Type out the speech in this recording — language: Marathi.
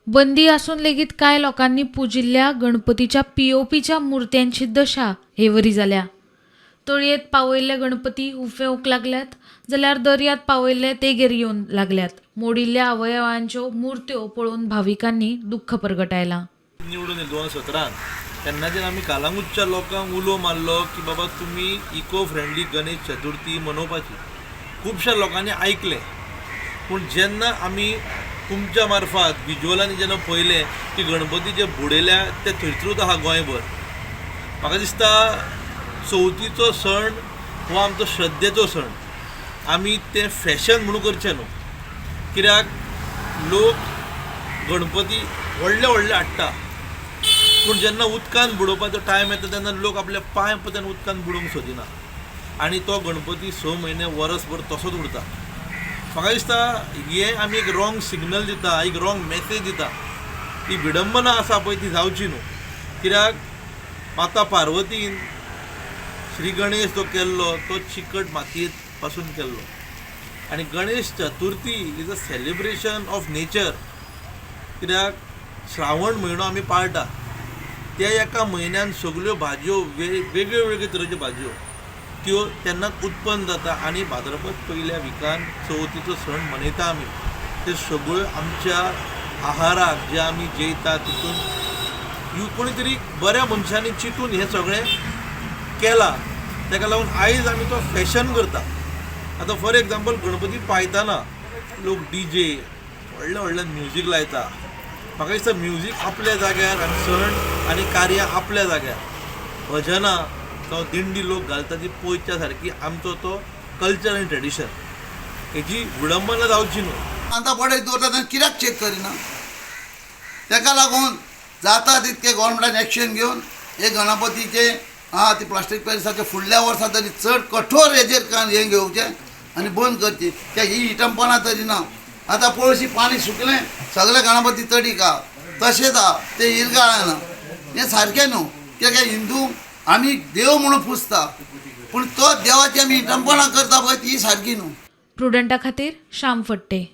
बंदी असून लेगीत कांय लोकांनी पुजिल्ल्या गणपतीच्या पीओपीच्या मुर्त्यांची दशा हेवरी जाल्या। तळयेत पावयल्ले गणपती उफेवंक लागल्यात जाल्यार दर्यांत पावयल्ले तेगेर येवन लागल्यात। मोडिल्ल्या अवयवांच्यो मुर्त्यो पळोवन भाविकांनी दुःख प्रगटायलां। निवडून 2017 तेन्नाच्यान आमी कालांगूटच्या लोकांक उलो मारलो की बाबा तुम्ही इको फ्रेंडली गणेश चतुर्थी मनोवपाची। खुबश्या लोकांनी आयकलें, पूण जेन्ना आमी तुमच्या मार्फत विज्युअलांनी जेन्ना पळयलें की गणपती जे बुडयल्या ते थंयसरूच आहा गोंयभर, म्हाका दिसता चवथीचो सण हो आमचो श्रद्धेचो सण। आमी तें फॅशन म्हणून करचें न्हू, कित्याक लोक गणपती व्हडले व्हडले हाडटा, पूण जेन्ना उदकान बुडोवपाचो टायम येता तेन्ना लोक आपले पांय पसून उदकान बुडोवंक सोदिना आनी तो गणपती 6 म्हयने वर्सभर तसोच उरता। म्हाका दिसता हें आमी एक रॉंग सिग्नल दिता, एक रॉंग मॅसेज दिता। ती विडंबना आसा पळय ती जावची न्हू, कित्याक माता पार्वतीन श्री गणेश जो केल्लो तो चिकट मातयेत पासून केल्लो आनी Ganesh Chaturthi is a celebration of nature. कित्याक श्रावण म्हयनो आमी पाळटा, त्या एका म्हयन्यान सगळ्यो भाजयो वेगळ्यो वेगळ्यो तरेच्यो भाजयो त्यो तेन्नाच उत्पन्न जाता आनी भाद्रपद पयल्या विकान चवथीचो सण मनयता आमी। ते सगळ्यो आमच्या आहाराक जे आमी जेयता तितून कोणी तरी बऱ्या मनशांनी चिंतून हें सगळें केलां, ताका लागून आयज आमी तो फॅशन करता। आतां फॉर एग्जाम्पल गणपती पायतना लोक DJ व्हडलें व्हडलें म्युजीक लायता। म्हाका दिसता म्युजीक आपल्या जाग्यार आनी सण आनी कार्यां आपल्या जाग्यार, भजनां जावं दिंडी लोक घालता ती पळोवच्या सारकी आमचो तो कल्चर आनी ट्रेडिशन, हेजी विडंबना जावची न्हू। आतां पडय दवरता तेन्ना कित्याक चॅक करिना? ताका लागून जाता तितके गोवोरमेंटान एक्शन घेवन हे गणपतीचे ती प्लास्टीक पॅरिसाचे फुडल्या वर्सा तरी चड कठोर हेजेर हें घेवचें आनी बंद करची। त्या ही हिटमपणां तरी ना। आतां पळशी पाणी सुकलें सगळे गणपती तडीक आहा, तशेंच आहा ते इरगाळना। हें सारकें न्हू, कित्याक हिंदू आमी देव म्हणून पुजता, पूण तो देवाची आमी हिटमपणां करता पळय ती सारकी न्हू। प्रुडंटा खातीर श्याम फडते।